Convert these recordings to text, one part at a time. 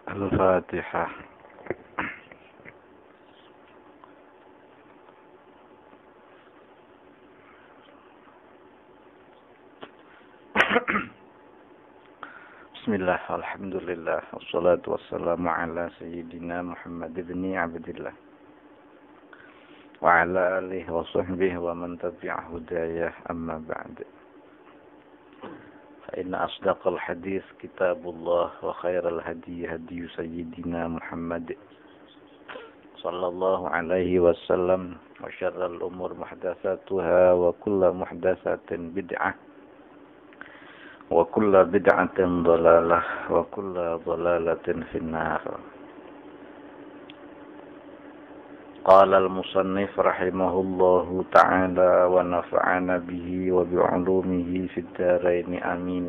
الفاتحة. بسم الله والحمد لله والصلاة والسلام على سيدنا محمد بن عبد الله وعلى آله وصحبه ومن تبع هداياه أما بعد، فإن أصدق الحديث كتاب الله وخير الهدي هدي سيدنا محمد صلى الله عليه وسلم وشر الأمور محدثاتها وكل محدثة بدعة وكل بدعة ضلالة وكل ضلالة في النار. قال المصنف رحمه الله تعالى ونفعنا به وبعلومه في الدارين آمين.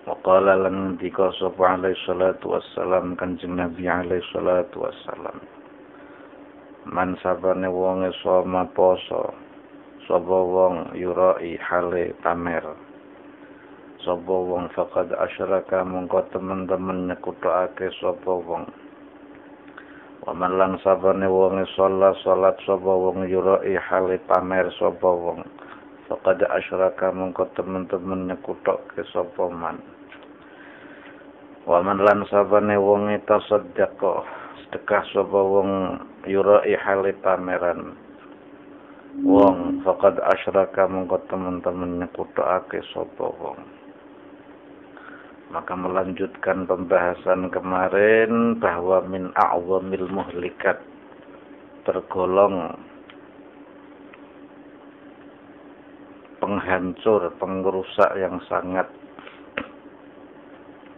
وقال lan dika sapa alaihi salatu wassalam Kanjeng Nabi alaihi salatu wassalam, man sabane wonge soma poso sapa wong yurai hale pamer sapa wong faqad asyraka mongko temen-temen nyekutake sapa wong. Waman lan sabane wonge salat sapa wong yurai hale pamer sapa wong faqad asyraka mongko temen-temen nyekutake sapa man. Waman lan sabane wonge tasaddaqa sedekah sapa wong yurai hale pameran wong faqad asyraka mongko temen-temen nyekutake sapa wong. Maka melanjutkan pembahasan kemarin bahwa min a'zamil muhlikat, tergolong penghancur, pengrusak yang sangat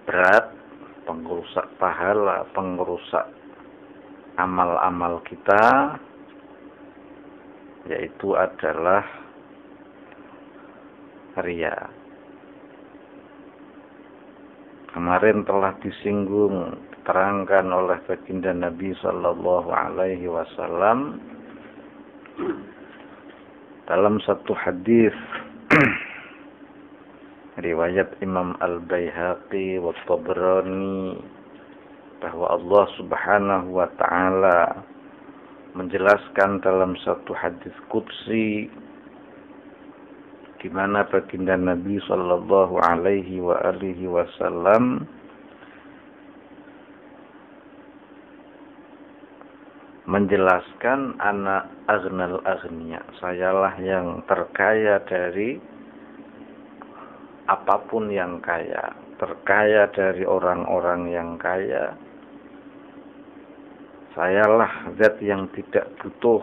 berat, pengrusak pahala, pengrusak amal-amal kita, yaitu adalah riya. Kemarin telah disinggung, diterangkan oleh baginda Nabi sallallahu alaihi wasallam dalam satu hadis riwayat Imam Al-Baihaqi wa Tabrani bahwa Allah Subhanahu wa taala menjelaskan dalam satu hadis qudsi di mana baginda Nabi sallallahu alaihi wa alihi wasallam menjelaskan ana aghnal aghniya, sayalah yang terkaya dari apapun yang kaya, terkaya dari orang-orang yang kaya. Sayalah zat yang tidak butuh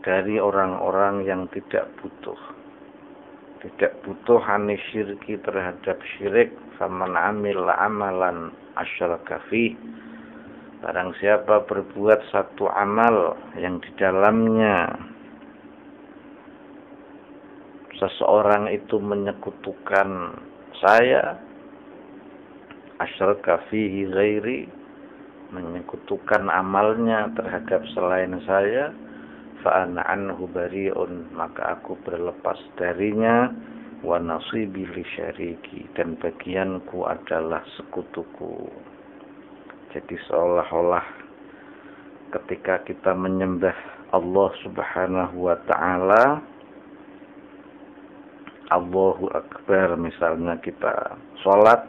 dari orang-orang yang tidak butuh. Tidak butuh anis syirki terhadap syirik. Faman amil amalan asyraka fih. Barang siapa berbuat satu amal yang di dalamnya seseorang itu menyekutukan saya, asyraka fihi ghairi, menyekutukan amalnya terhadap selain saya, fa ana anhu bari'un, maka aku berlepas darinya, wa nasibi li syariki, dan bagianku adalah sekutuku. Jadi seolah-olah ketika kita menyembah Allah Subhanahu wa taala, Allahu Akbar, misalnya kita sholat,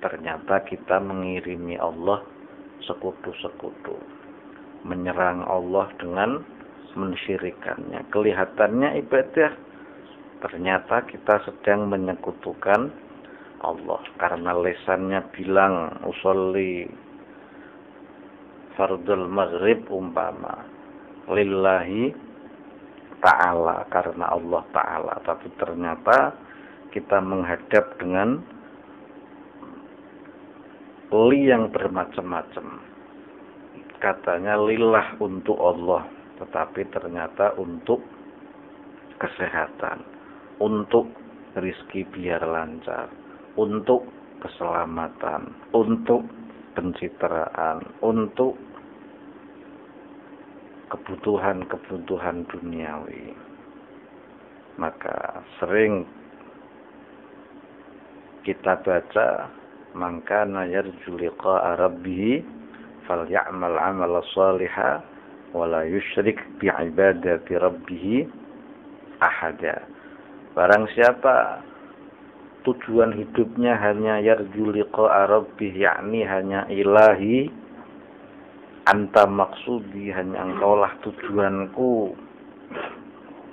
ternyata kita mengirimi Allah sekutu-sekutu, menyerang Allah dengan mensyirikannya. Kelihatannya ibadah, ternyata kita sedang menyekutukan Allah karena lesannya bilang usolli fardul maghrib umpama lillahi ta'ala, karena Allah ta'ala, tapi ternyata kita menghadap dengan li yang bermacam-macam. Katanya lillah, untuk Allah, tetapi ternyata untuk kesehatan, untuk rizki biar lancar, untuk keselamatan, untuk pencitraan, untuk kebutuhan-kebutuhan duniawi. Maka sering kita baca man kana yarju liqa'a rabbih falyamal 'amalan shalihan wa la yusyrik bi'ibadati rabbih ahada. Barang siapa tujuan hidupnya hanya yarju liqa'a rabbih, yakni hanya ilahi, anta maksudi, hanya engkaulah tujuanku,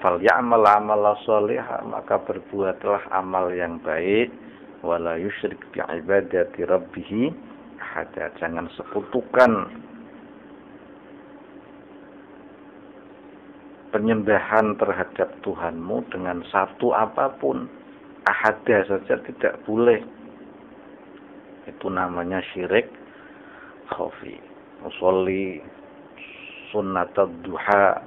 falyamal 'amalan shalihan, maka berbuatlah amal yang baik, wala yusyrik bi'ibadati rabbih ahada, jangan sekutukan penyembahan terhadap Tuhanmu dengan satu apapun. Ahada saja tidak boleh. Itu namanya syirik khafi. Usolli sunnatad duha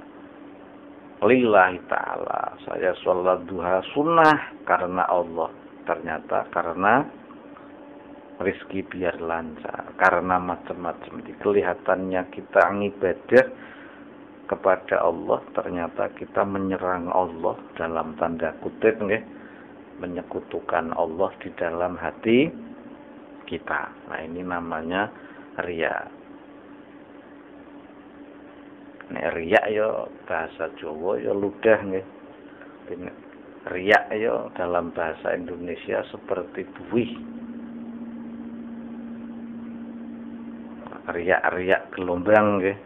lillahi ta'ala. Saya sholat duha sunnah karena Allah. Ternyata karena rezeki biar lancar, karena macam-macam. Kelihatannya kita ibadah kepada Allah, ternyata kita menyerang Allah dalam tanda kutip, menyekutukan Allah di dalam hati kita. Nah, ini namanya riya. Nek riya yo bahasa Jawa yo ludah nggih. Riya yo dalam bahasa Indonesia seperti buih. Riya gelombang nggih.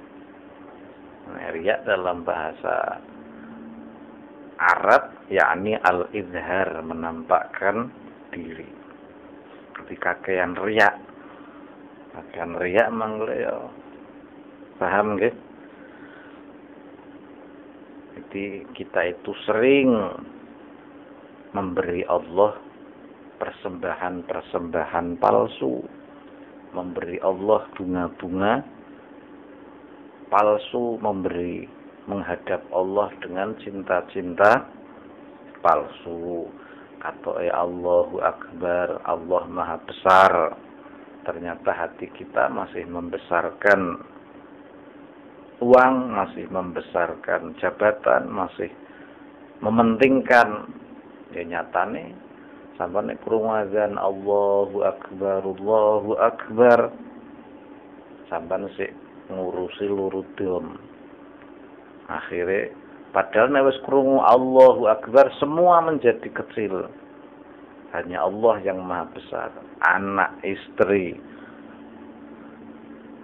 Riya dalam bahasa Arab yakni al-izhar, menampakkan diri. Ketika kakean riya. Kakean riya mangle yo. Paham nggih? Jadi kita itu sering memberi Allah persembahan-persembahan palsu. Memberi Allah bunga-bunga palsu, menghadap Allah dengan cinta-cinta palsu. Atau Allahu Akbar, Allah Maha Besar. Ternyata hati kita masih membesarkan uang, masih membesarkan jabatan, masih mementingkan. Ya nyatane sampai krungu azan Allahu Akbar, sampai sik ngurusi lurudum. Akhirnya padahal nek wis krungu Allahu Akbar semua menjadi kecil. Hanya Allah yang Maha Besar. Anak, istri.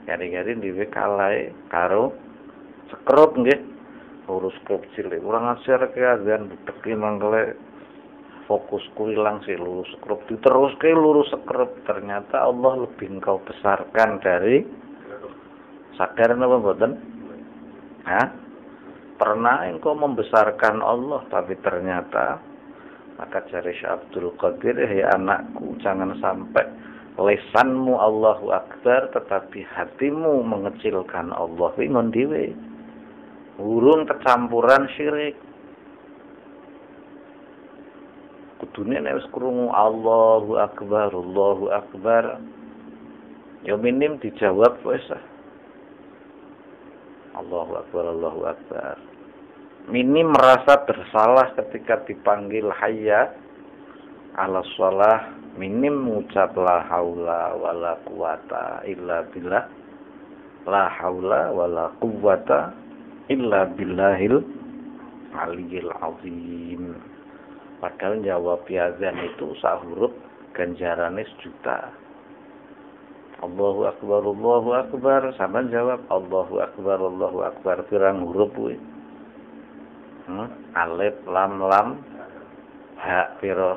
Kari-kari dhewe kalahe karo sekrup nggih. Urus kecil. Kurang ajar ke azan teki mangkele fokusku hilang sih, lurus sekrup diteruske lurus sekrup. Ternyata Allah lebih engkau besarkan dari sadar napa mboten? Hah? Pernah engkau membesarkan Allah, tapi ternyata, maka jari Syekh Abdul Qadir, hei anakku, jangan sampai lesanmu Allahu Akbar tetapi hatimu mengecilkan Allah. Wingon dhewe. Urung kecampuran syirik. Kudune nek wis krungu Allahu Akbar, ya minim dijawab wis. Allahu Akbar. Minim merasa bersalah ketika dipanggil hayya 'alas shalah, minim mengucap la haula wala quwata illa billah. La haula wala quwata illa billahil aliyil azim. Padahal jawab azan itu sak huruf ganjarane sejuta. Allahu Akbar, sampean jawab Allahu Akbar pirang huruf kuwi? Alif lam ha pira?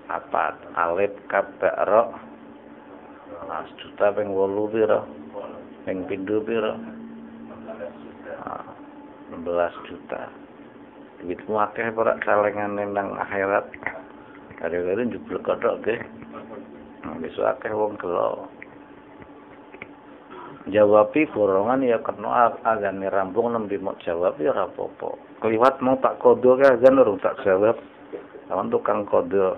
Apa? Alif kaf ba ra. Nah, sejuta ping 8 pira? Ping pindho pira? 16 juta. Duitmu akeh ora kalengane nang akhirat. Kare-kare njubel kodhok nggih. Besok akeh wong gelo. Jawabi borongan ya kena azane rambung nembe mau jawab ya ora apa-apa. Kliwat mau tak kodo ka azan urung tak jawab. Lawan tukang kodo.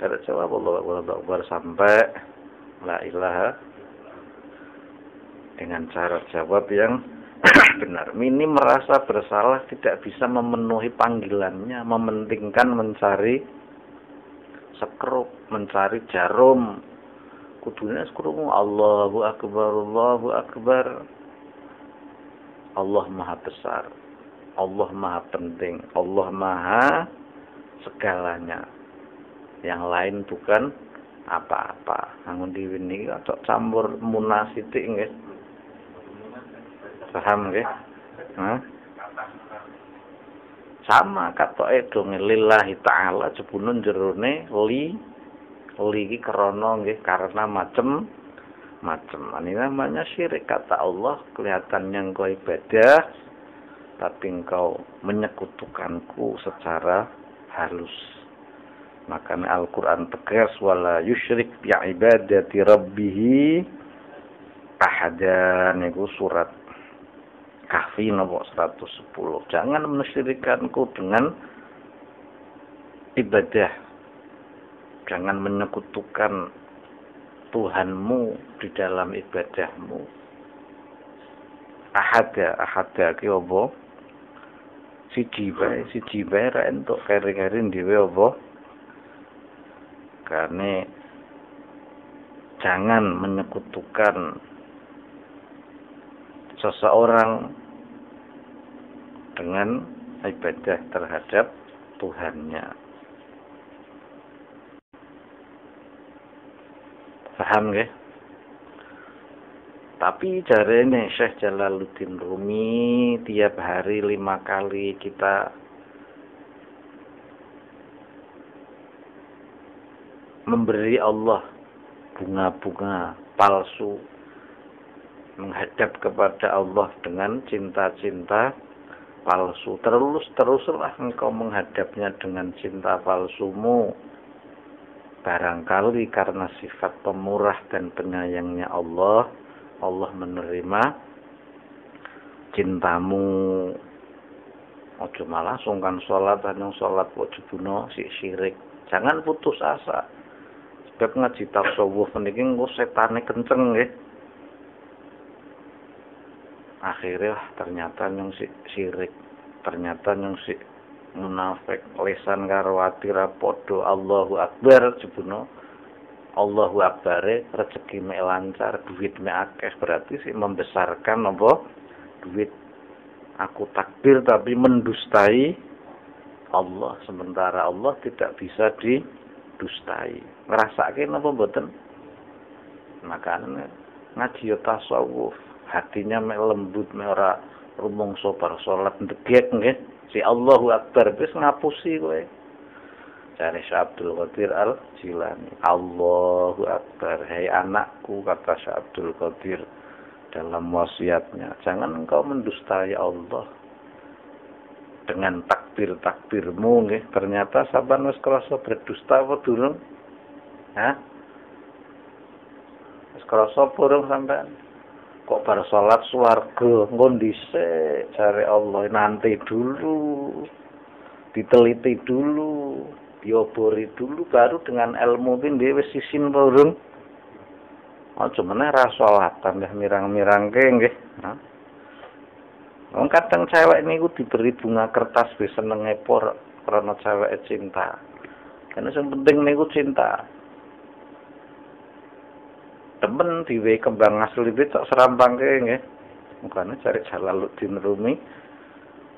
Kada jawab Allahu Akbar sampai la ilaha dengan cara jawab yang benar. Minim merasa bersalah tidak bisa memenuhi panggilannya, mementingkan mencari sekrup, mencari jarum. Kudune sekrup Allahu Akbar, Allahu Akbar. Allah Maha Besar. Allah Maha Penting. Allah Maha segalanya. Yang lain bukan apa-apa. Angun dhewe niki kok campur munasitik nggih. Paham nggih? Hah? Sama katoke dong lillahi taala jebunun jerone li iki krana nggih karena macem. Ini namanya syirik. Kata Allah, kelihatannya engkau ibadah tapi engkau menyekutukanku secara halus. Makanya Al-Quran tegas wala yusyrik bi ibadati rabbih ahada. Niku surat Kahfi nomor 110. Jangan mensyirikkanku dengan ibadah. Jangan menyekutukan Tuhanmu di dalam ibadahmu. Ahada ki apa? Siji bae ra entuk keri-keri dhewe apa? Karena jangan menyekutukan seseorang dengan ibadah terhadap Tuhannya. Paham nggih? Tapi jarene Syekh Jalaluddin Rumi tiap hari 5 kali kita memberi Allah bunga-bunga palsu, menghadap kepada Allah dengan cinta-cinta palsu. Teruslah engkau menghadapnya dengan cinta palsumu. Barangkali karena sifat pemurah dan penyayangnya Allah menerima cintamu. Ojo malah sungkan sholat, hanya sholat wajibuna si syirik. Jangan putus asa. Sebab ngaji tasawuf niki engko setane kenceng nggih. Akhirnya ternyata yang si syirik, ternyata yang si munafik, lisan karo ati ra padha. Allahu Akbar jebuna. Allahu Akbar rezeki mek lancar, duit mek akeh, berarti sih membesarkan apa? Duit. Aku takbir tapi mendustai Allah, sementara Allah tidak bisa didustai. Ngrasake napa mboten? Makanya ngaji tasawuf, hatinya mek lembut, mek ora rumangsa bar salat ndegek nggih. Si Allahu Akbar wis ngapusi kowe. Jare Syekh Abdul Qadir Al-Jilani. Allahu Akbar, hai anakku, kata Syekh Abdul Qadir dalam wasiatnya, jangan engkau mendustai Allah dengan takbir-takbirmu nggih. Ternyata sampean wis krasa berdusta apa durung? Hah? Wis krasa burung sampean? Kok bar salat swarga engko dhisik jare Allah, nanti dulu. Diteliti dulu, diobori dulu, baru dengan ilmu ini dia wis sisin burung. Oh cuman ra salatan dah mirang-mirangke nggih. Wong kadang cewek niku diberi bunga kertas wis senenge por karena cewek cinta. Karena sing penting niku cinta. Temen diwe kembang asli iki tok serampangke nggih. Mukane cari Jalaluddin Rumi.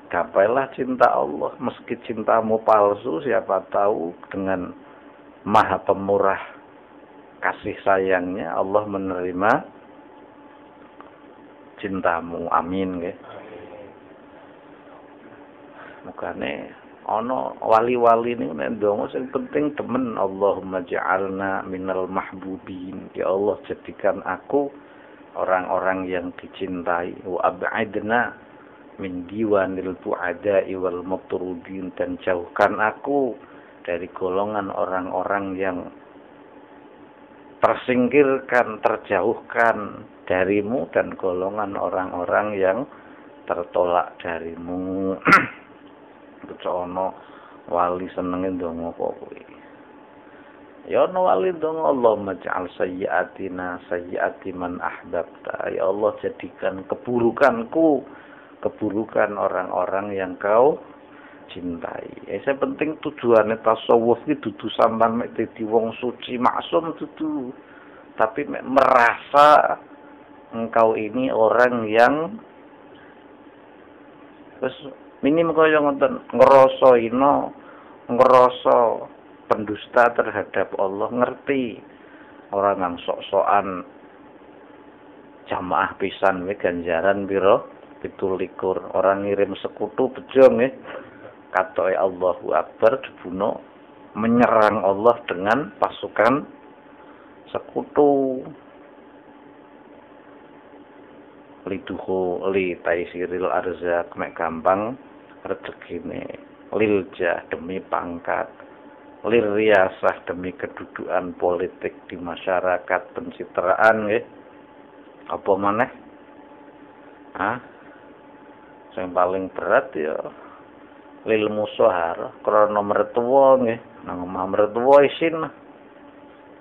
Gapailah cinta Allah, meski cintamu palsu, siapa tahu dengan Maha Pemurah kasih sayangnya Allah menerima cintamu. Amin nggih. Mukane ana wali-wali niku nek ndonga sing penting temen Allahumma ja'alna minal mahbubin. Ya Allah, jadikan aku orang-orang yang dicintai. Wa ab'idna min diwanil bu'ada'i wal mutrudin, dan jauhkan aku dari golongan orang-orang yang tersingkirkan, terjauhkan darimu, dan golongan orang-orang yang tertolak darimu. Kecono wali senenge ndonga kok kuwi. Ya ono wali dong, Allahumma ja'al sayyi'atina sayyi'ati man ahbabta. Ya Allah, jadikan keburukanku keburukan orang-orang yang kau cintai. Saya penting tujuannya tasawuf itu dudu sampean mek dadi wong suci maksum dudu. Tapi mek merasa engkau ini orang yang wis minim kaya ngoten ngerasa pendusta terhadap Allah, ngerti orang yang sok-sokan jamaah pisan we ganjaran pira 17 orang ngirim sekutu bejo nggih katoke Allahu Akbar dibunuh menyerang Allah dengan pasukan sekutu liduhu li taisiril arzak mek gampang rezekine liljah demi pangkat liriasah demi kedudukan politik di masyarakat pencitraan nggih apa maneh sing paling berat ya lil musyahar krana mertua nggih nang omah mertua isin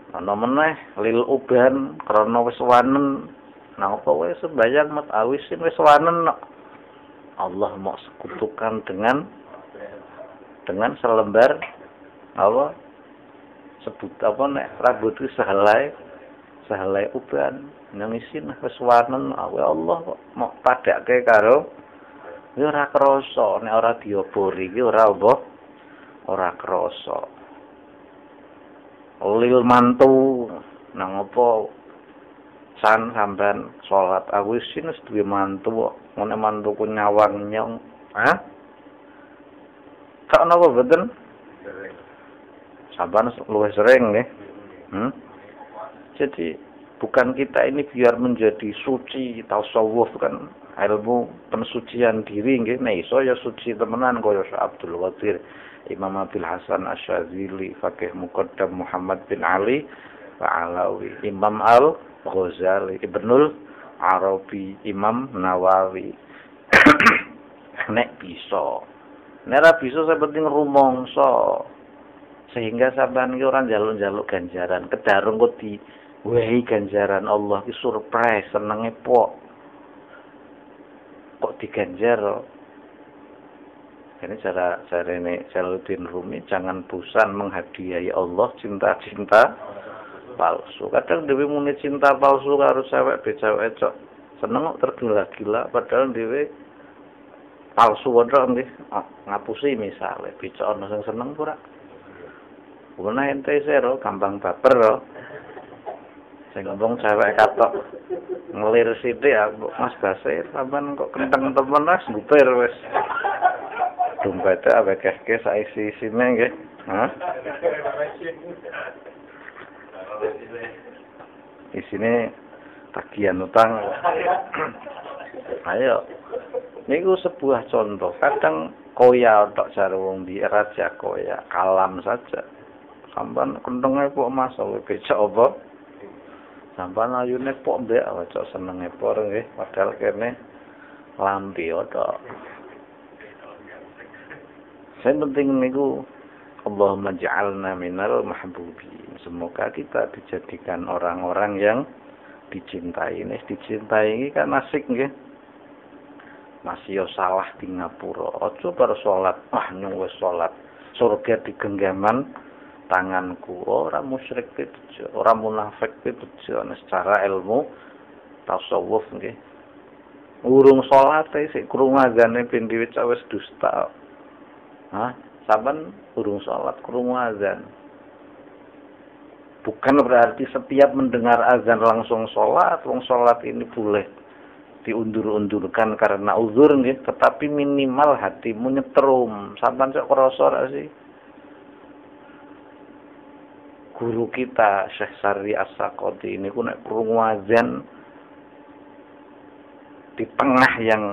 ana meneh lil uban krana wis wanen nang apa wae sembayang mat awisin wis wanen Allah mau sekutukan dengan selembar apa sebut apa nek rambut itu sahalai uban nang isin wis wanen Allah kok mau padake karo ya ora krasa nek ora diobori iki ora krasa lil mantu nang apa sampean salat aku isin wis duwe mantu kok ngene mantuku nyawang nyong kok napa boten sampean luwih sering nggih jadi bukan kita ini biar menjadi suci tasawuf kan ilmu pensucian diri nggih nek iso ya suci temenan kaya Syekh Abdul Qadir Imam Abil Hasan Asy-Syadzili Faqih Muqaddam Muhammad bin Ali Al-Alawi Imam Al-Ghazali Ibnul Arabi Imam Nawawi nek bisa nek ora bisa saya penting rumangsa sehingga sampean iki ora njaluk-njaluk ganjaran kedarung kok wehi ganjaran Allah ki surprise senenge kok diganjar ini cara ini Jalaluddin Rumi jangan bosan menghadiahi Allah cinta-cinta palsu kadang dhewe muni cinta palsu karo cewek becewek cok seneng kok tergila-gila padahal dhewe palsu wae nggih ngapusi misale becok ana sing seneng ora Wona ente sero gampang baper lho. Sing ngomong cewek katok ngelir sithik aku Mas Basir sampean kok kenteng temen Mas ngupir wis. Dompete awake-awake saisi-isine nggih. Isine tagihan utang. Ayo. Niku sebuah contoh. Kadang koya tok jare wong di raja koya kalam saja. Sampan kentenge kok Mas becak apa? Sampan ayune pok mbek cok senenge por nggih padahal kene lampi tok. Sing penting niku Allahumma ja'alna minal mahbubin. Semoga kita dijadikan orang-orang yang dicintai. Nek dicintai iki kan asik nggih. Masih salah di ngapura. Aja bar salat, nyung wis salat. Surga di genggaman tanganku. Orang musyrik itu, orang munafik itu secara ilmu tasawuf nggih. Urung salat sik krungu azane ben dhewe wis dusta. Saben urung salat krungu azan. Bukan berarti setiap mendengar azan langsung salat. Wong salat ini boleh diundur-undurkan karena uzur nggih, tetapi minimal hatimu nyetrum. Sampeyan cok krasa ra sih? Guru kita Syekh Sari As-Saqati ini ku nek krungu azan di tengah yang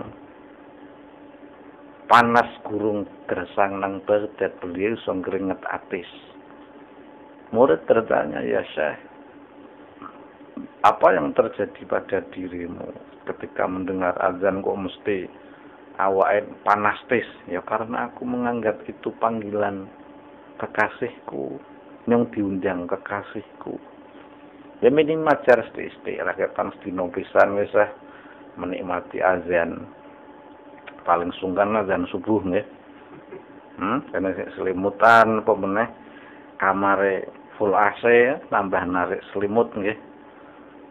panas gurung gersang nang Baghdad beliau iso ngringet atis. Murid bertanya, "Ya Syekh, apa yang terjadi pada dirimu ketika mendengar azan kok mesti awake panas tis?" Ya karena aku menganggap itu panggilan kekasihku. nyong diundang kekasihku. Ya minimal ajar sithik-sithik rakyat kan sedina pisan wis menikmati azan. Paling sungkan azan subuh nggih. Kene selimutan apa meneh kamare full AC tambah narik selimut nggih.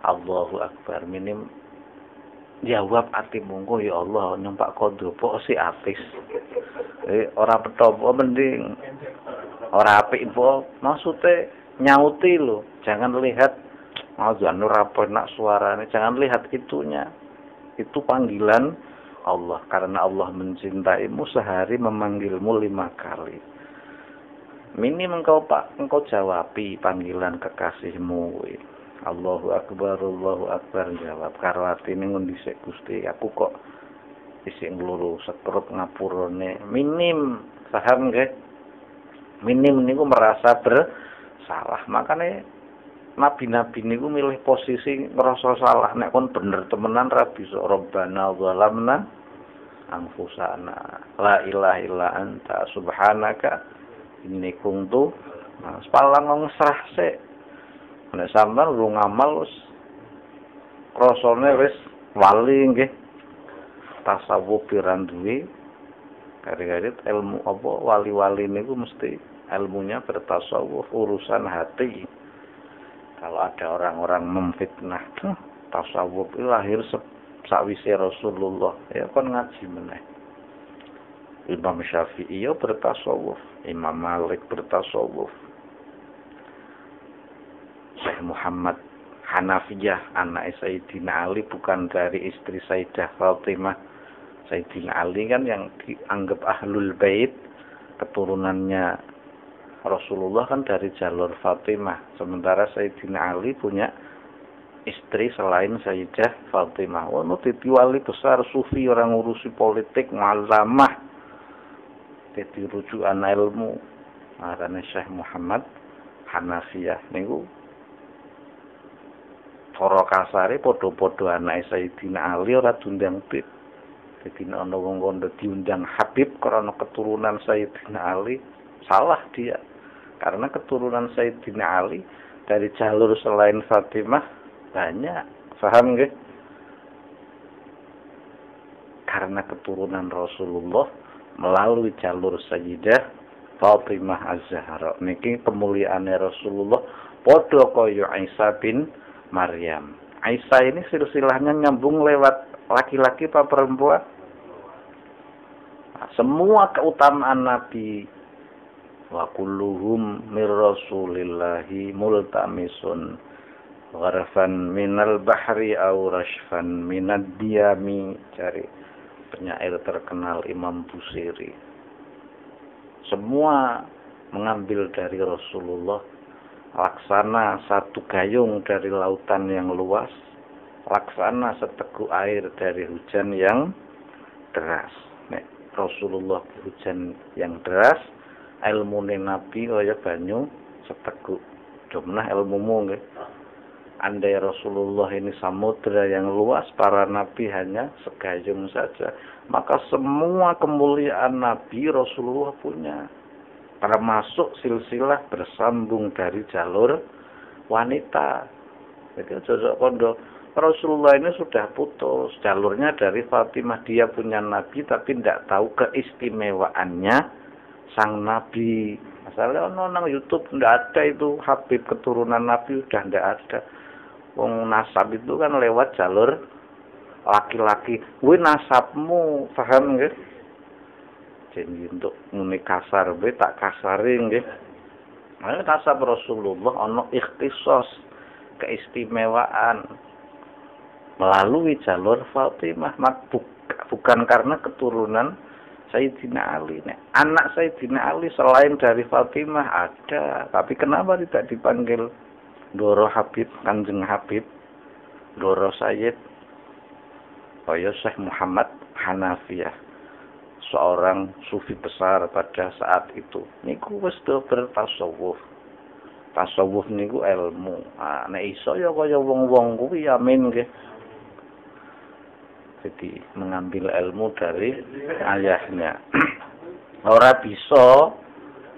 Allahu Akbar minim jawab ati monggo ya Allah nyempak kondo apa si apis. Ora petopo mending ora apik po maksude nyauti lho, jangan lihat azan ora penak suaranya, jangan lihat itunya. Itu panggilan Allah karena Allah mencintaimu sehari memanggilmu 5 kali. Minim engkau jawabi panggilan kekasihmu. Allahu Akbar jawab karo atine ngondi sik Gusti aku kok isih ngluru setrut ngapurane. Minim paham nggih? Minim niku merasa bersalah. Makanya nabi-nabi niku milih posisi ngerasa salah. Nek kon bener temenan ra bisa Rabbana zalamna anfusana la ilaha illa anta subhanaka inni kuntu sepalang ngesrah sik. Nek sampean lu ngamal wis rasane wis wali nggih. Tasawuf piran duwe kari-kari ilmu apa wali-wali niku mesti ilmunya bertasawuf urusan hati. Kalau ada orang-orang memfitnah tasawuf itu lahir sakwise Rasulullah ya kon ngaji meneh. Imam Syafi'i ya bertasawuf, Imam Malik bertasawuf, Syekh Muhammad Hanafiyah anak Sayyidina Ali bukan dari istri Sayyidah Fatimah. Sayyidina Ali kan yang dianggap ahlul bait keturunannya Rasulullah kan dari jalur Fatimah. Sementara Sayyidina Ali punya istri selain Sayyidah Fatimah. Oh, itu wali besar sufi orang ngurusi politik mu'azzamah. Jadi rujukan ilmu. Karena Syekh Muhammad Hanafiyah niku cara kasare padha-padha anake Sayyidina Ali ora diundang Habib. Dadi ana wong kono diundang Habib karena keturunan Sayyidina Ali, salah dia. Karena keturunan Sayyidina Ali dari jalur selain Fatimah banyak. Paham nggih? Karena keturunan Rasulullah melalui jalur Sayyidah Fatimah Az-Zahra. Niki kemuliaane Rasulullah padha kaya Isa bin Maryam. Isa ini silsilahnya nyambung lewat laki-laki apa perempuan? Nah, semua keutamaan Nabi wa kulluhum mir rasulillahi multamisun gharfan minal bahri aw rashfan minad diyami, cari penyair terkenal Imam Busiri. Semua mengambil dari Rasulullah. Laksana satu gayung dari lautan yang luas, laksana seteguk air dari hujan yang deras. Nek Rasulullah hujan yang deras, ilmu Nabi kaya banyu seteguk. Jumlah ilmumu nggih. Andai Rasulullah ini samudra yang luas, para nabi hanya segayung saja, maka semua kemuliaan Nabi Rasulullah punya. Termasuk silsilah bersambung dari jalur wanita. Jadi cocok kondo. Rasulullah ini sudah putus jalurnya dari Fatimah. Dia punya Nabi tapi tidak tahu keistimewaannya sang Nabi. Masalahnya nang YouTube tidak ada itu Habib keturunan Nabi, sudah tidak ada. Wong nasab itu kan lewat jalur laki-laki. Kuwi nasabmu, paham nggih? Jadi untuk muni kasar be tak kasarin nggih. Nah, nasab Rasulullah ana ikhtisos, keistimewaan melalui jalur Fatimah, bukan karena keturunan Sayyidina Ali. Nah, anak Sayyidina Ali selain dari Fatimah ada, tapi kenapa tidak dipanggil Doro Habib, Kanjeng Habib, Doro Sayyid? Oh ya, Syekh Muhammad Hanafiyah, seorang sufi besar pada saat itu. Niku wis do bertasawuf. Tasawuf niku ilmu. Nek iso ya kaya wong-wong kuwi amin nggih. Jadi mengambil ilmu dari ayahnya. Ora bisa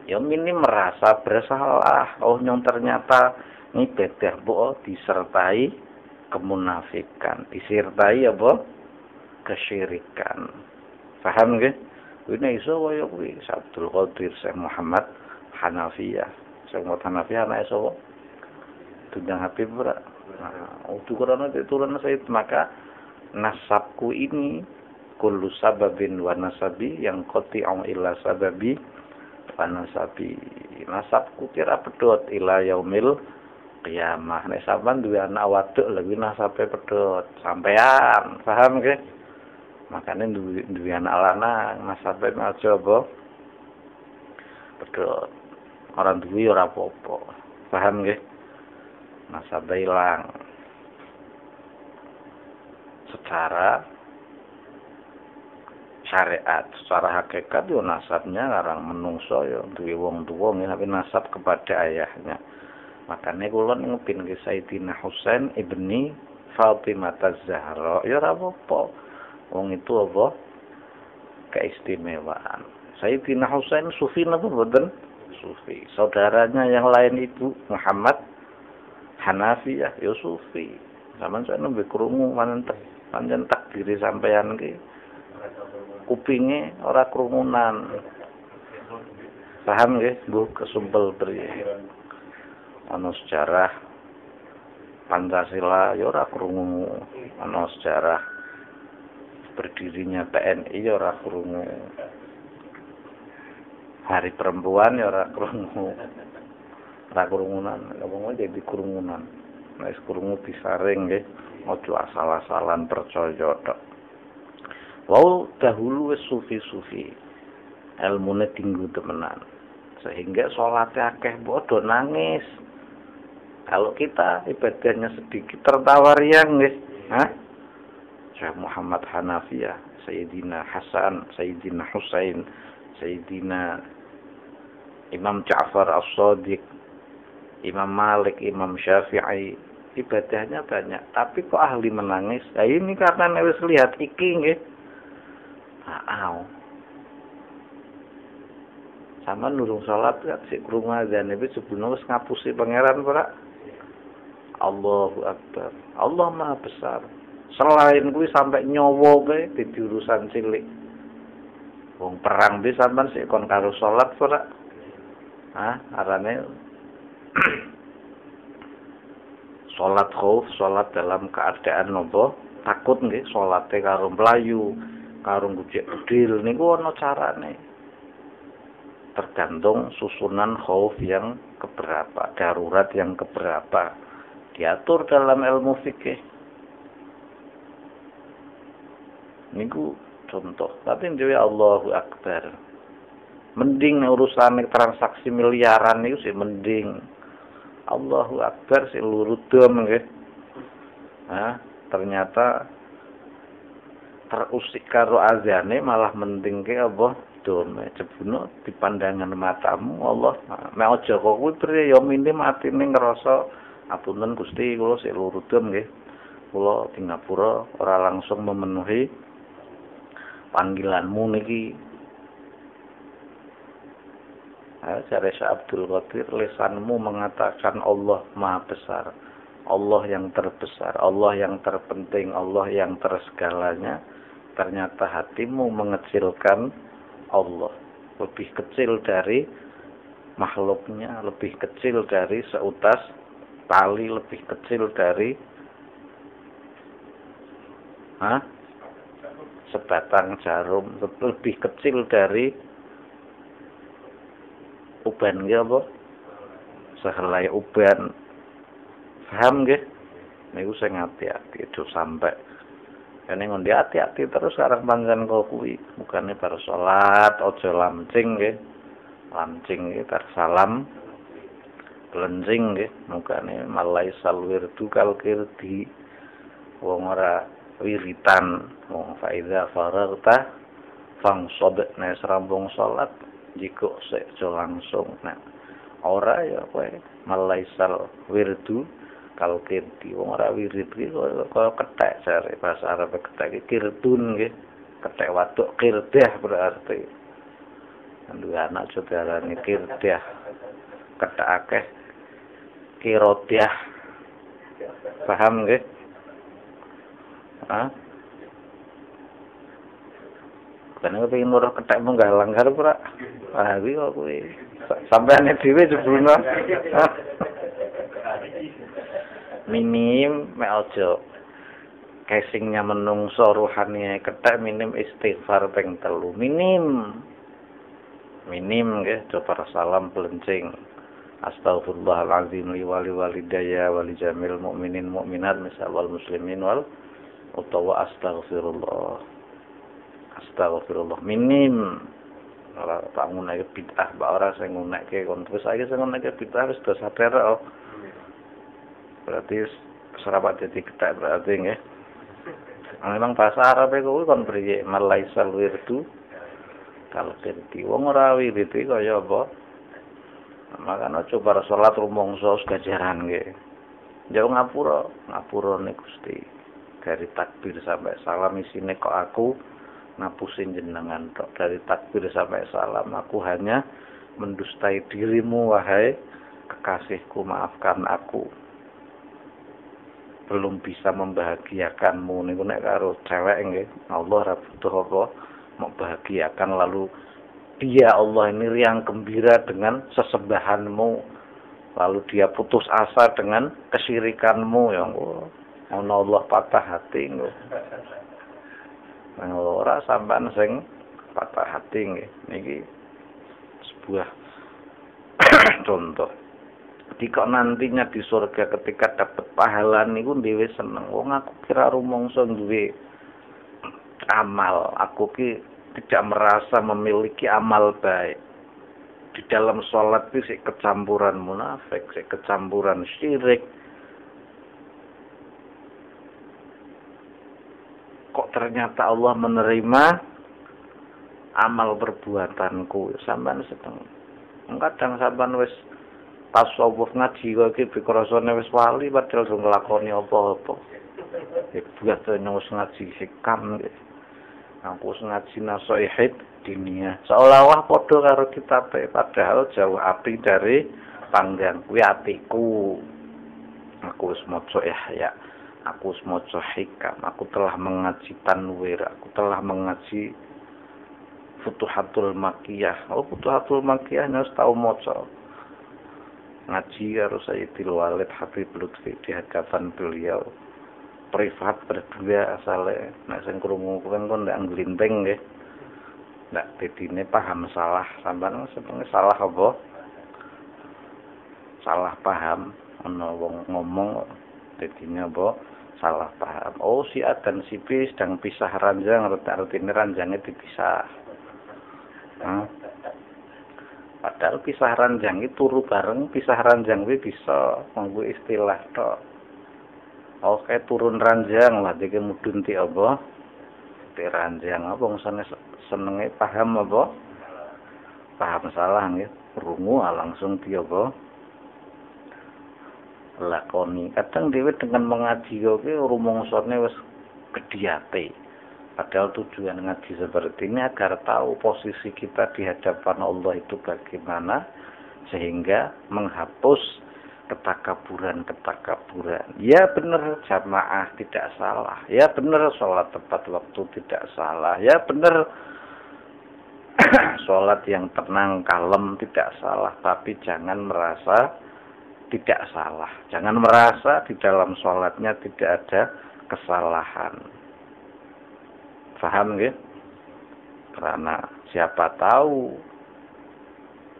Ya minim merasa bersalah. Oh nyong ternyata ngibadah mbok disertai kemunafikan, disertai apa? Kesyirikan. Paham nggih? Kuwi iso kaya kuwi Abdul Qadir Syekh Muhammad Hanafiyah. Syekh Muhammad Hanafiyah anak sapa? Tunjang Habib ora. Nah, ukuran turun Said, maka nasabku ini kullu sababin wa nasabi yang qati'u illa sababi wa nasabi. Nasabku kira pedhot ila yaumil qiyamah. Nek sampean duwe anak waduk lagi nasabe pedhot sampean. Paham nggih? Makane duwe anak lanang nasabe aja apa? Pedhot. Orang duwe ora apa-apa. Paham nggih? Nasabe ilang. Secara syariat, secara hakikat yo nasabnya larang menungso yo duwe wong tuwa tapi nasab kepada ayahnya. Makanya kula ngupin ke Sayyidina Husain ibni Fatimah Az-Zahra ya ora apa-apa. Wong itu apa? Keistimewaan. Sayyidina Husain sufi napa mboten? Sufi. Saudaranya yang lain itu Muhammad Hanafiyah ya sufi. Sampeyan saya nembe krungu pancen takdiri sampeyan ki kupinge ora krungunan. Paham nggih, Bu, kesumpel priye. Ana sejarah Pancasila ya ora krungu, ana sejarah berdirinya TNI ya ora krungu. Hari Perempuan ya ora krungu. Ora krungunan, ngomong jadi krungunan. Nek krungu disaring nggih, aja asal-asalan percaya tok. Wau dahulu wis sufi-sufi. Ilmune tinggi temenan. Sehingga sholatnya akeh bodoh nangis. Kalau kita ibadahnya sedikit tertawa riang nggih. Hah? Syekh Muhammad Hanafiyah, Sayyidina Hasan, Sayyidina Husain, Sayyidina Imam Ja'far As-Shadiq, Imam Malik, Imam Syafi'i, ibadahnya banyak, tapi kok ahli menangis? Nah, ini karena wis lihat iki nggih. Sama nurung salat kan sik krungu azan iki sebelum wis ngapusi pangeran ora. Allahu Akbar. Allah Maha Besar. Selain kuwi sampai nyawa kowe dadi urusan cilik. Wong perang wis sampean sik kon karo salat ora. Hah, arane salat khauf, salat dalam keadaan nopo? Takut nggih, salate karo mlayu, karo ngucek bedil niku ana carane. Tergantung susunan khauf yang keberapa, darurat yang keberapa. Diatur dalam ilmu fikih. Niku contoh. Tapi dhewe Allahu Akbar. Mending urusan transaksi miliaran niku sih mending. Allahu Akbar sih lurudem nggih. Nah, ternyata terusik karo azane malah mendingke apa? Dome jebuno di pandangan matamu Allah. Nek aja kok kuwi priye ya minim atine ngrasa apunten Gusti kula sik lurudem nggih. Kula di Ngapura ora langsung memenuhi panggilanmu niki. Jare Syekh Abdul Qadir, lisanmu mengatakan Allah Maha Besar, Allah yang terbesar, Allah yang terpenting, Allah yang tersegalanya. Ternyata hatimu mengecilkan Allah, lebih kecil dari makhluknya, lebih kecil dari seutas tali, lebih kecil dari sebatang jarum, lebih kecil dari uban nggih apa? Sehelai uban. Paham nggih? Niku sing ati-ati aja sampai. Ene ngondi ati-ati terus sekarang panjenengan kok kuwi, bukane bar salat aja lamcing nggih. Lamcing nggih bar salam glenjing nggih, mukane malaisal wirdu kal kirdi. Wong ora wiritan, wong faiza faragta fangsod nek srambung salat jiko sejo langsung. Nah, ora ya kowe malaisal wirdu kal kirdi. Wong ora wirid iki kaya kethek jare bahasa Arab kethek iki kirdun nggih. Kethek waduk kirdah berarti. duwe anak saudarane kirdiah kethek akeh kirotiah paham nggih kan kepengin murah kethek munggah langgar ora kuwi kok kuwi sampeane dhewe jebulno minim mek aja casingnya menungso ruhani kethek minim istighfar ping 3 minim nggih coba salam pelencing astagfirullahalazim li walidayya wali jamil mukminin mukminat misal wal muslimin wal utawa astagfirullah minim ora tak ngunek bid'ah mbak ora sing ngunekke kon terus saiki sing ngunekke bid'ah wis do sadar kok berarti serapat jadi ketak berarti nggih. Memang bahasa Arab kuwi kon priye malaisal wirdu kalau kirti wong ora wiriti kaya apa. Makane coba salat rumangsa gajaran nggih. Jauh ngapurane Gusti. Dari takbir sampai salam isine kok aku ngapusin jenengan tok. Dari takbir sampai salam aku hanya mendustai dirimu wahai kekasihku maafkan aku. Belum bisa membahagiakanmu niku nek karo cewek nggih Allah ora butuh apa mau bahagiakan lalu dia Allah ini riang gembira dengan sesembahanmu lalu dia putus asa dengan kesyirikanmu ya Allah Allah patah hati nggih ora sampean sing patah hati nggih niki sebuah contoh. Jika nantinya di surga ketika dapat pahala niku dhewe seneng. Wong aku kira rumangsa duwe amal, aku ki tidak merasa memiliki amal baik. Di dalam sholat itu kecampuran munafik, kecampuran syirik. Kok ternyata Allah menerima amal perbuatanku sampean seneng. Kadang sampean wis tasawuf ngaji kok iki pikrasane wis wali padahal sing nglakoni apa-apa. Buat wis ngaji hikam nggih. Aku wis ngaji nasihat dunia. Seolah-olah padha karo kitabe padahal jauh api dari panggang kuwi atiku. Aku wis maca Ihya, aku wis maca hikam, aku telah mengaji tanwir, aku telah mengaji Futuhatul Makkiyah. Futuhatul Makkiyah wis tau maca. Ngaji karo Sayyidil Walid Habib Lutfi di hadapan beliau privat berdua asale nek sing krungu kuwi kon ndak nglinting nggih ndak dedine paham salah sampean sebenarnya salah apa salah paham ana wong ngomong dedine apa salah paham si A dan si B sedang pisah ranjang artine ranjangnya dipisah padahal pisah ranjang itu turu bareng, pisah ranjang itu bisa nganggo istilah tok. Oke turun ranjang lah, jadi mudun ti apa? Ti ranjang apa ngusane senenge paham apa? Paham salah nggih, krungu langsung ti apa? Lakoni. Kadang dhewe dengan mengaji kok rumangsane wis gedhiate. Padahal tujuan ngaji seperti ini agar tahu posisi kita di hadapan Allah itu bagaimana sehingga menghapus ketakaburan. Ya benar jamaah tidak salah. Ya benar sholat tepat waktu tidak salah. Ya benar sholat yang tenang, kalem tidak salah. Tapi jangan merasa tidak salah. Jangan merasa di dalam sholatnya tidak ada kesalahan. Paham nggih? Karena siapa tahu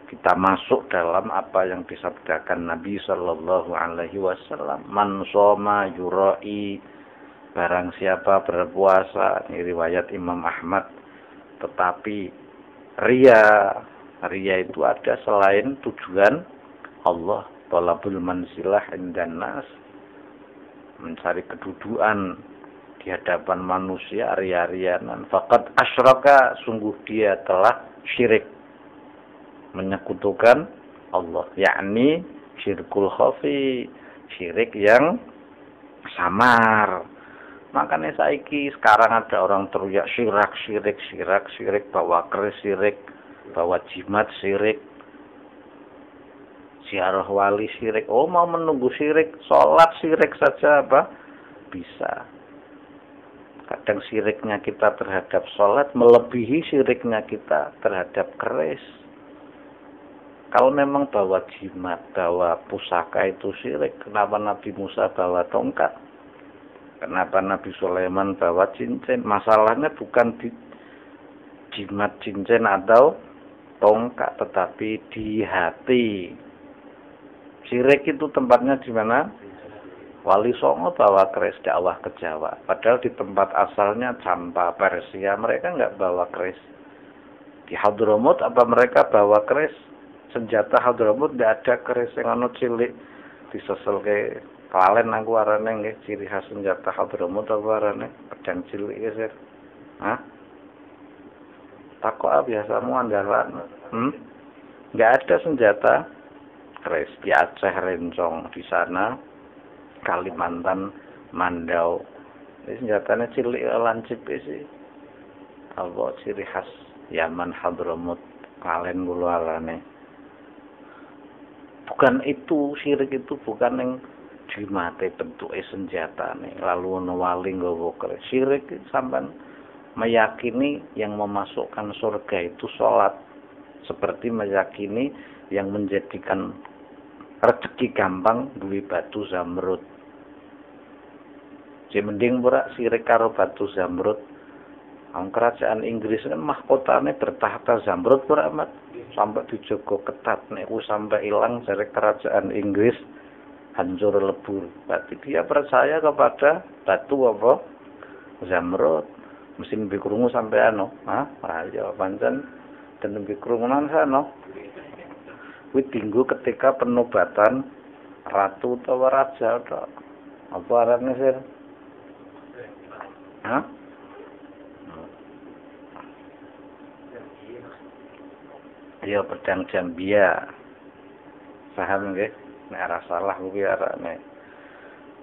kita masuk dalam apa yang disabdakan Nabi sallallahu alaihi wasallam, man shoma yurai, barang siapa berpuasa, ini riwayat Imam Ahmad, tetapi ria itu ada selain tujuan Allah, talabul manzilah indan nas, mencari kedudukan di hadapan manusia ria-rianan, faqad asyraka, sungguh dia telah syirik menyekutukan Allah, yakni syirkul khafi, syirik yang samar. Makanya sekarang ada orang teriak syirik bahwa keris syirik Bahwa jimat syirik, ziarah wali syirik. Oh, mau menunggu syirik, sholat syirik saja apa? Bisa. Kadang syiriknya kita terhadap sholat melebihi syiriknya kita terhadap keris. Kalau memang bawa jimat, bawa pusaka itu syirik, kenapa Nabi Musa bawa tongkat? Kenapa Nabi Sulaiman bawa cincin? Masalahnya bukan di jimat, cincin atau tongkat, tetapi di hati. Syirik itu tempatnya di mana? Wali Songo bawa keris dakwah ke Jawa. Padahal di tempat asalnya Campa, Persia, mereka nggak bawa keris. Di Hadramut apa mereka bawa keris? Senjata Hadramut nggak ada keris yang anu cilik disesel ke kalen aku arane nggih, ciri khas senjata Hadramut apa arane? Pedang cilik ya, Sir. Hah? Takok biasamu andalan. Nggak ada senjata keris di Aceh, Rencong di sana, Kalimantan, Mandau. Ini senjatanya cilik lancip sih. Apa ciri khas Yaman, Hadramut, kalen kula arane. Bukan itu, syirik itu bukan yang jimate bentuke senjata nih, lalu ono wali nggawa keris. Syirik sampean meyakini yang memasukkan surga itu sholat, seperti meyakini yang menjadikan rezeki gampang duwe batu zamrud. Jadi mending pura syirik karo batu zamrud. Kerajaan Inggris kan mahkotanya bertahta zamrud pura amat. Sampai dijogo ketat, nek sampai hilang dari kerajaan Inggris hancur lebur. Berarti dia percaya kepada batu apa? Zamrud. Mesti lebih krungu sampai anu, ayo pancen dan lebih kerumunan sana. Kuwi tinggu ketika penobatan ratu atau raja atau apa arane sir? Ya pedang Jambia. Paham nggih? Nek ora salah kuwi arane.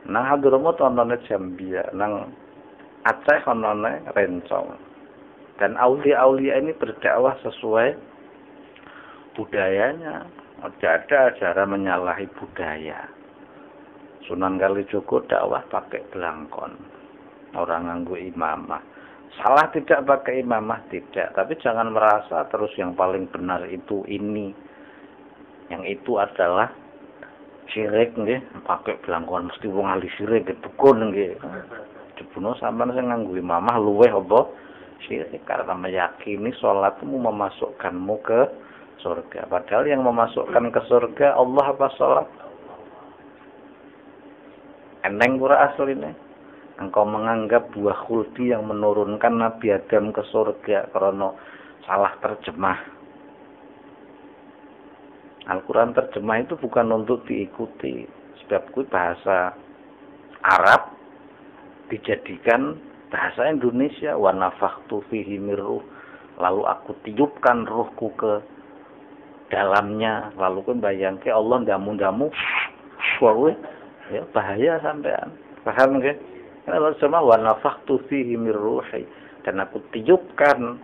Nang Hadramut onone Jambia, nang Aceh onone Rencong. Dan aulia-aulia ini berdakwah sesuai budayanya. Tidak ada ajaran menyalahi budaya. Sunan Kalijogo dakwah pakai belangkon. Orang nganggo imamah. Salah tidak pakai imamah, tidak. Tapi jangan merasa terus yang paling benar itu ini. Yang itu adalah syirik nggih, pakai belangkon mesti wong ahli syirik dukun nggih. Dibunuh sampean sing nganggo imamah luweh apa? Syirik, karena meyakini salatmu memasukkanmu ke surga. Padahal yang memasukkan ke surga Allah apa salat? Eneng pura asline. Engkau menganggap buah khuldi yang menurunkan Nabi Adam ke surga karena salah terjemah. Al-Quran terjemah itu bukan untuk diikuti. Sebab itu bahasa Arab dijadikan bahasa Indonesia. Wa nafakhtu fihi mir ruh. Lalu aku tiupkan ruhku ke dalamnya. Lalu kan bayangke Allah damu-damu. Ya bahaya sampean. Paham nggih? Allah sama wa nafakhtu fihi mir ruhi, dan aku tiupkan.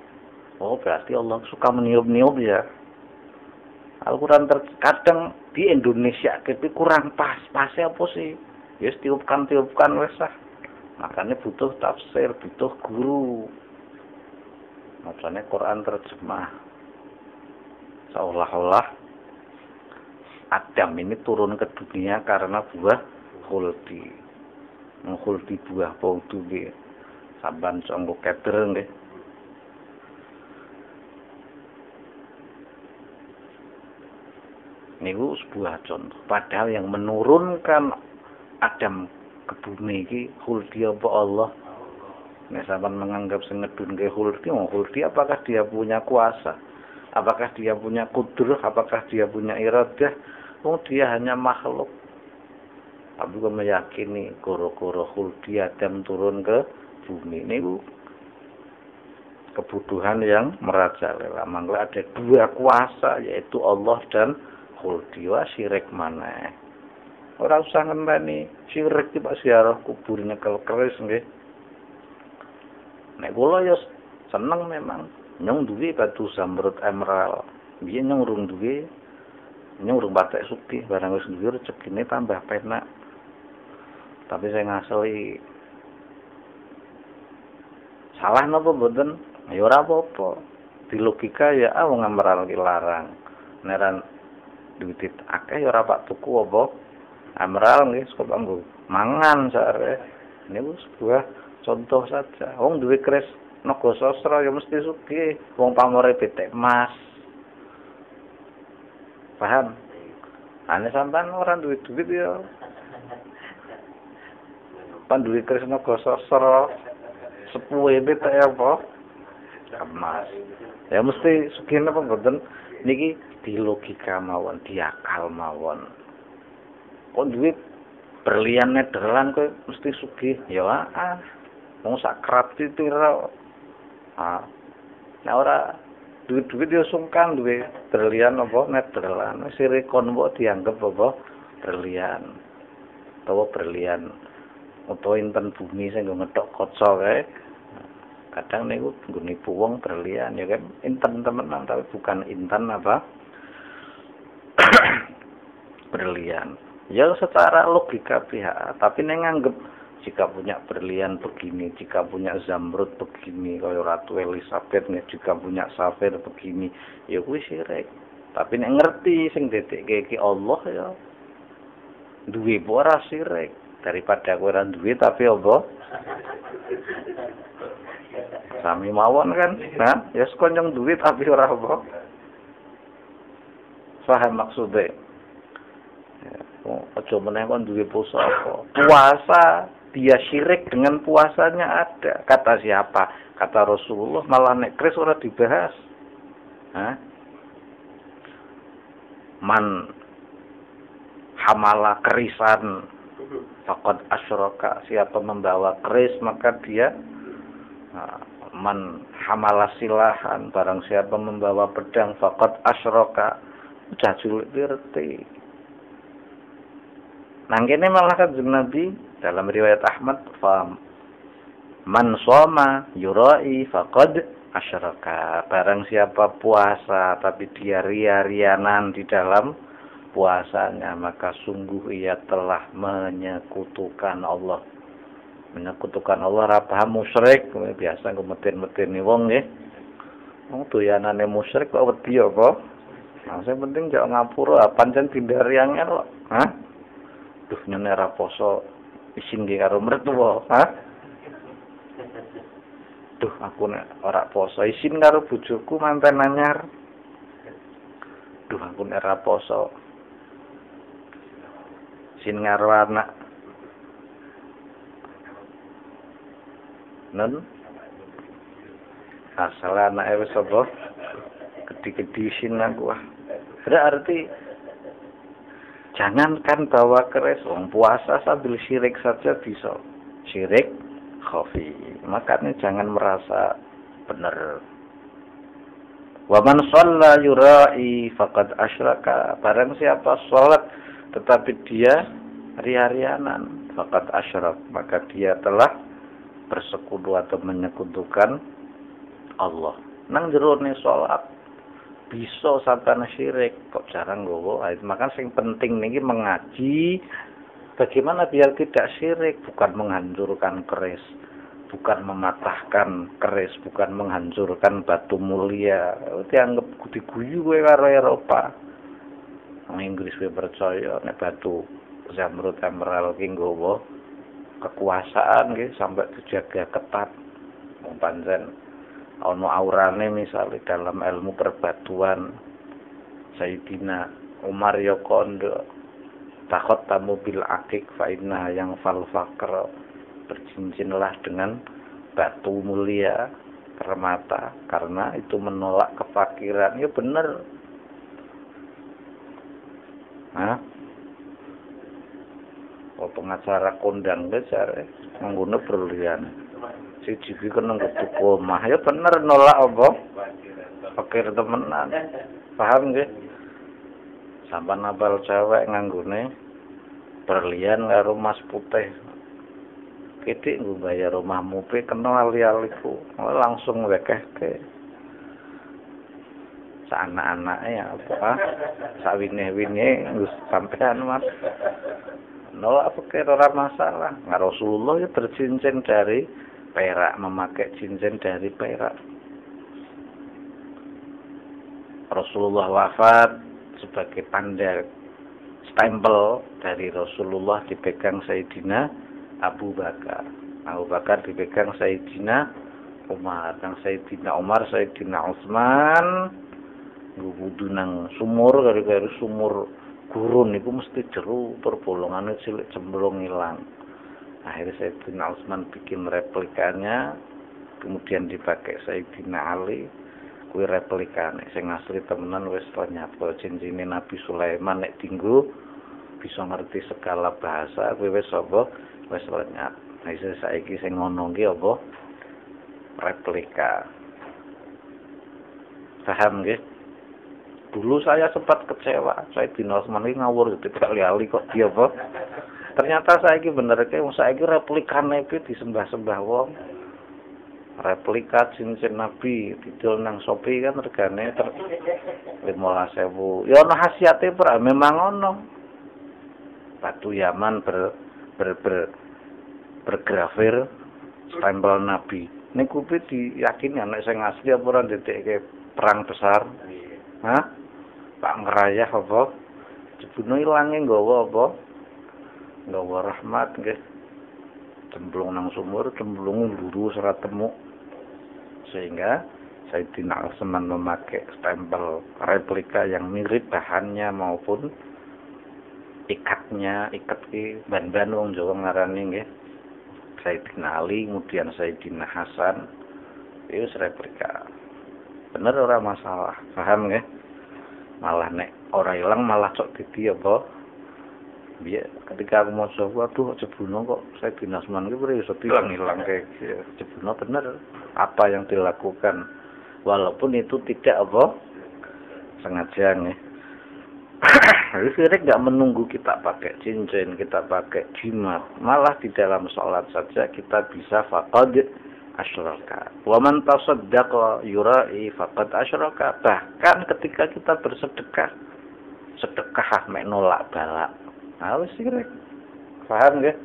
Oh, berarti Allah suka meniup-niup ya. Al-Quran terkadang di Indonesia tapi kurang pas. Pasnya apa sih? Ya tiupkan wes ah. Makanya butuh tafsir, butuh guru. Makanya Quran terjemah. Seolah-olah Adam ini turun ke dunia karena buah khuldi. Menghuldi buah paudu nggih. Sampan sanggo keder nggih. Niku sebuah contoh. Padahal yang menurunkan Adam ke bumi iki khuldi apa Allah? Nek sampean menganggap sing ngedunke khuldi, khuldi apakah dia punya kuasa? Apakah dia punya kudrah? Apakah dia punya iradah? Dia hanya makhluk. Tapi kok meyakini goro-goro khuldi Adam turun ke bumi ini kebutuhan yang merajalela. Mangga ada dua kuasa yaitu Allah dan khuldi. Wah syirik mana? Ora usah ngenteni syirik iki Pak ziarah kubur nyekel keris nggih. Nek kula ya seneng memang Nyong duwe batu zamrud emerald. Biyen nyong urung duwe. Nyong urung patek sugih, barang wis duwe rezekine tambah penak. Tapi saya ngaseli salah napa mboten? Ya ora apa-apa. Di logika ya wong emerald ki larang. Neran duit akeh ya ora pak tuku apa? Emerald nggih saka kanggo mangan sare. Niku sebuah contoh saja. Wong duwe keris naga sastra ya mesti sugih. Wong pamore betek emas. Paham? Ane sampean ora duwe duit ya. Pan duwe keris naga sastra sepuhe betek apa? Emas. Ya mesti sugih napa mboten? Niki di logika mawon, di akal mawon. Kok duit berlian Nederland kowe mesti sugih ya wong sak kerap ditira nek ora duit-duit ya sungkan duwe berlian apa Nederland silikon kok dianggap apa berlian utawa inten bumi sing ngethok kaca kae kadang niku nggo nipu wong berlian ya kan inten temenan tapi bukan inten apa berlian. Ya secara logika pihak, tapi neng nganggep jika punya berlian begini, jika punya zamrud begini, kaya Ratu Elizabeth nih, jika punya safir begini, ya kuwi syirik. Tapi neng ngerti sing dedekke iki Allah ya duwe ora syirik daripada kowe ora duwe tapi apa? Sami mawon kan? Nah, ya sekonyong duwe tapi ora apa? Paham maksudnya? Aja meneh kon duwe puasa apa? Puasa dia syirik dengan puasanya ada. Kata siapa? Kata Rasulullah malah nek kris ora dibahas. Hah? Man hamala kerisan faqad asyraka. Siapa membawa keris maka dia man hamala silahan barang siapa membawa pedang faqad asyraka. Udah cilik ngerti. Nangkene malah Kanjeng Nabi dalam riwayat Ahmad man shoma yurai faqad asyraka. Barang siapa puasa tapi dia ria-rianan di dalam puasanya maka sungguh ia telah menyekutukan Allah. Menyekutukan Allah ra paham musyrik biasa ngemetin-metini wong nggih. Wong doyanane musyrik kok wedi apa? Nah, sing penting jek ngapura pancen dindari angel kok. Hah? Duh nyene ra poso isin nggih karo mertua, ha? Duh aku nek ora poso isin karo bojoku manten anyar. Duh aku nek ora poso isin karo anak. Nen asal anake wis apa? Gede-gede isin aku Berarti jangankan bawa keris, puasa sambil syirik saja bisa. Syirik khafi. Makanya jangan merasa benar. Wa man shalla yurai faqad asyraka. Barang siapa salat tetapi dia ria-rianan, faqad asyrak, maka dia telah bersekutu atau menyekutukan Allah. Nang jerone salat bisa sampai syirik kok jarang nggowo. Maka sing penting niki mengaji bagaimana biar tidak syirik, bukan menghancurkan keris, bukan mematahkan keris, bukan menghancurkan batu mulia. Dianggap diguyu kowe karo Eropa. Wong Inggris kowe percaya nek batu zamrud emerald ki nggowo kekuasaan nggih sampai dijaga ketat. Wong pancen ono aurane misalnya dalam ilmu perbatuan Sayyidina Umar ya kondo takut tamu bil akik fa inna yang fal fakr, bercincinlah dengan batu mulia permata karena itu menolak kefakiran. Ya bener. Hah? Oh pengacara kondang ke jare nganggo berlian. Siji iki kena tuku omah ya bener nolak apa? Fakir temenan. Paham nggih? Sampan apal cewek nganggone berlian karo emas putih. Kitik nggo bayar omahmu pe kena ali-aliku. Langsung wekehke. sak anak-anake apa sawine-wine wis sampean Mas. Nolak pikir ora masalah. Nah, Rasulullah ya bercincin dari perak, memakai cincin dari perak. Rasulullah wafat sebagai tanda stempel dari Rasulullah dipegang Sayyidina Abu Bakar. Abu Bakar dipegang Sayyidina Umar, dan Sayyidina Umar, Sayyidina Utsman wudu nang sumur, gara-gara sumur gurun itu mesti jeru perbolongannya cilik cemplung hilang. Akhirnya Sayyidina Utsman bikin replikanya, kemudian dipakai Sayyidina Ali. Kuwi replikane sing asli temenan wis lenyap. Cincine Nabi Sulaiman nek dinggo bisa ngerti segala bahasa, kuwi wis apa wis lenyap. Nah iso saiki sing ngono ki apa replika. Paham nggih? Dulu saya sempat kecewa, saya di Nosman ini ngawur gitu, kali-kali kok dia apa. Ternyata saya ini bener, saya ini replikane itu disembah-sembah wong. Replika cincin Nabi, didol nang Shopee kan regane 15.000. Ya ono khasiate pra, memang ono. Batu Yaman bergrafir stempel Nabi. Niku kuwi diyakini nek sing asli apa ora ndadekake perang besar. Hah? Pak ngerayah apa? Jebune ilange nggawa apa? Nggawa rahmat nggih. Cemplung nang sumur, cemplung mburu ora temu. Sehingga Sayyidina Utsman memakai stempel replika yang mirip bahannya maupun ikatnya, ikat ki ban-ban wong Jawa ngarani nggih. Sayyidina Ali, kemudian Sayyidina Hasan, itu replika. Bener ora masalah, paham nggih? Malah nek ora ilang malah cok dadi apa? Biar ketika aku mau coba, aduh Jebuno kok Sayyidina Utsman ki iso hilang kayak Jebuno bener apa yang dilakukan, walaupun itu tidak apa sengaja nih. Jadi sirik nggak menunggu kita pakai cincin, kita pakai jimat, malah di dalam sholat saja kita bisa faqad asyraka. Wa man tasaddaqa yura'i faqad asyraka. Bahkan ketika kita bersedekah, sedekah mek nolak balak. Nah, wis sirik. Paham nggih?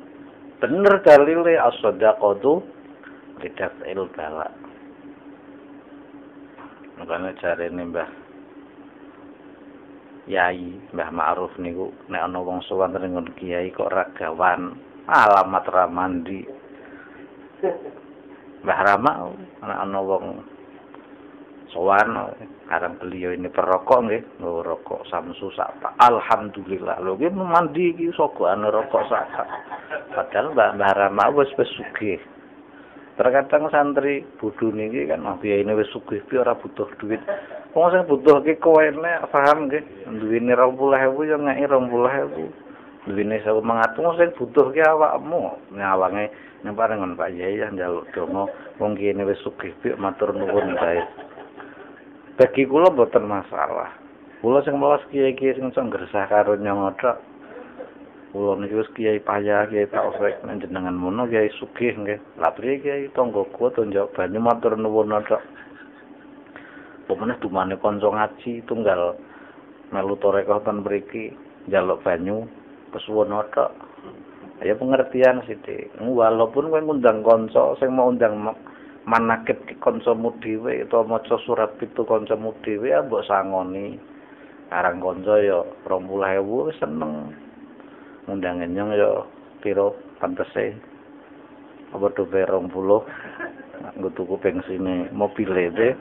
Bener dalile as-shadaqatu lidaf'il balak. Makanya jarene Mbah Yai, Mbah Ma'ruf niku nek ana wong sowan ning kiai kok ragawan, alamat ramandi. Mbah Rama ana wong sowan karang beliau ini perokok nggih, nggo rokok Samsu sak. Alhamdulillah. Lho iki mandi iki sogokane rokok sak. Padahal Mbah Rama wis sugih. Terkadang santri bodho niki kan kiai ini wis sugih pi ora butuh duit. Wong sing butuh ki kowene paham nggih, duwene 20.000 ya ngeki 20.000. Duwene 1.500 sing butuh ki awakmu. Nyawange nang parengan Pak Yai ya njaluk donga wong kene wis sugih pi matur nuwun bae. Bagi kula mboten masalah. Kula sing melas kiai-kiai sing iso ngresah karo nyongothok. Kula niki wis kiai payah, kiai taufik jenengan mono kiai sugih nggih. Lah priye kiai tangga kuwi to njawab banyu matur nuwun tok. Pemene dumane kanca ngaji tunggal melu torekoh ten mriki njaluk banyu kesuwun tok. Ya pengertian sithik. Walaupun kowe ngundang kanca sing mau undang manakib di kancamu dhewe utawa maca surat pitu kancamu dhewe ya mbok sangoni. Arang kanca ya 20.000 wis seneng. Undang nyong ya pira pantese. Apa dobe 20. Nggo tuku bensine mobile deh.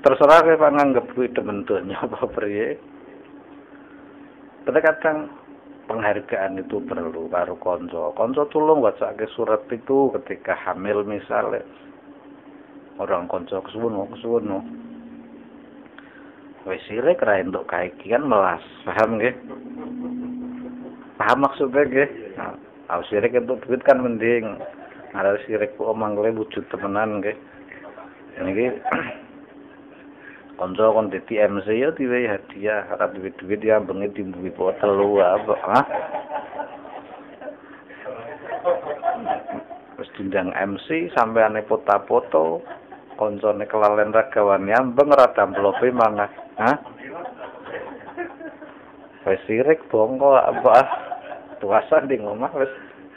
Terserah kowe panganggep kuwi demen donya apa priye. Kadang penghargaan itu perlu karo kanca. Kanca tulung wacake surat itu ketika hamil misalnya. Orang kanca kesuwun. Wis sirik ra entuk kaikian melas. Paham nggih? Paham maksudnya nggih? Nah, sirik entuk duit kan mending. Ada sirik kok mangle wujud temenan nggih. Niki kanca kon dadi MC ya diwehi hadiah, ora duit-duit ya bengi dimbuhi botol apa, ha? Wis diundang MC sampeane foto-foto koncone kelalen ragawan nyambeng rada amplope mangah. Hah? Wis sirik bongko apa puasa di omah wis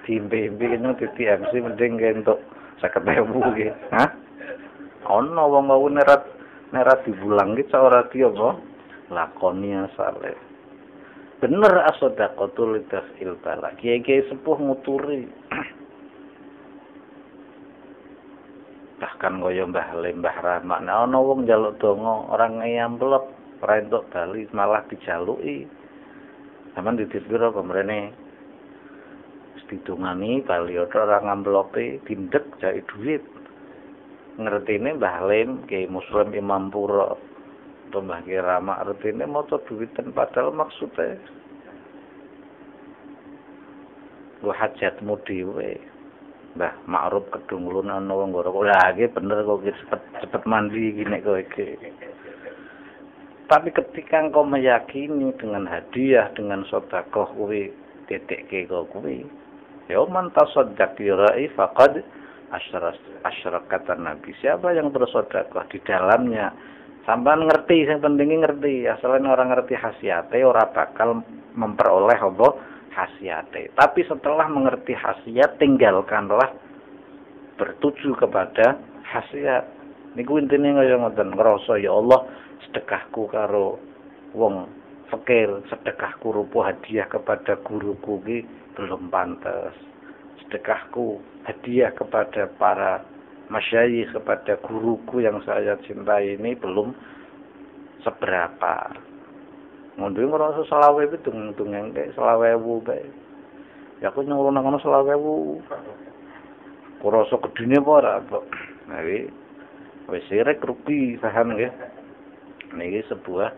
dimbe-imbe kene titi MC mending entuk 50.000 iki. Hah? Ono wong mau nerat dibulang ki ora di apa? Lakoni asale. Bener asodaqatul lidafil bala. Kiai-kiai sepuh nguturi. Bahkan kaya Mbah Lembah Rama. Nah ana wong njaluk donga orang ngamplop ora entuk bali malah dijaluki. Sampeyan ditipira apa mrene? Wis didongani bali ora ngamplope dindek jake dhuwit. Ngertine Mbah Lem Kiai Muslim Imam Pura atau Mbah Kiai Rama ngertine maca dhuwiten padahal maksude nggo hajatmu dhewe. Mbah Ma'ruf kedungulun ana wong ngoro. Lah iki bener kok cepet mandi iki nek kowe iki. Tapi ketika engkau meyakini dengan hadiah, dengan sedekah kuwi titikke kuwi, ya man tasaddaq bi ra'i faqad asyarakat Nabi. Siapa yang bersedekah di dalamnya sampean ngerti, sing penting ngerti. Asalnya orang ngerti khasiate ora bakal memperoleh apa khasiate. Tapi setelah mengerti khasiat tinggalkanlah bertuju kepada khasiat. Niku intine kaya ngoten, ngrasa ya Allah sedekahku karo wong fakir, sedekahku rupa hadiah kepada guruku ki belum pantas. Sedekahku hadiah kepada para masyayikh, kepada guruku yang saya cintai ini belum seberapa. Ngono ngrasa 20.000 tung-tung engke 20.000 bae. Ya aku nyuruh nang kono 20.000. Kurasa gedine apa ora, Pak. Nah iki wis sirek rugi paham nggih. Ini sebuah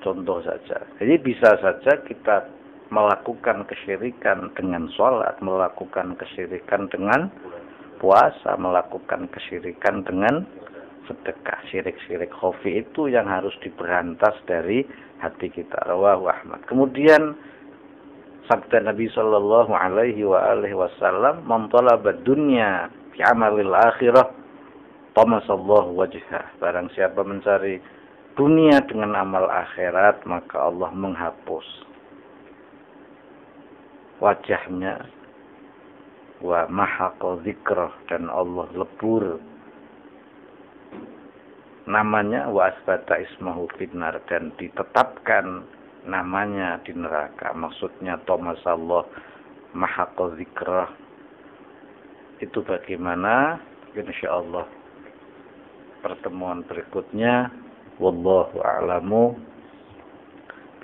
contoh saja. Jadi bisa saja kita melakukan kesyirikan dengan sholat, melakukan kesyirikan dengan puasa, melakukan kesyirikan dengan sedekah. Syirik-syirik khafi itu yang harus diberantas dari hati kita. Rawahu Ahmad. Kemudian sabda Nabi sallallahu alaihi wasallam, "Man talaba dunya fi amalil akhirah, tamasallahu wajhah." Barang siapa mencari dunia dengan amal akhirat, maka Allah menghapus wajahnya, wa mahaqa dzikrah, dan Allah lebur namanya, wa asbata ismahu finnar, dan ditetapkan namanya di neraka. Maksudnya tomasallah mahaqa dzikrah itu bagaimana? Insyaallah pertemuan berikutnya. Wallahu a'lamu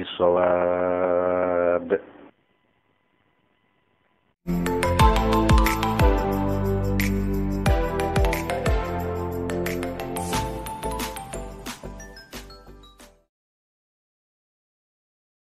bishawab.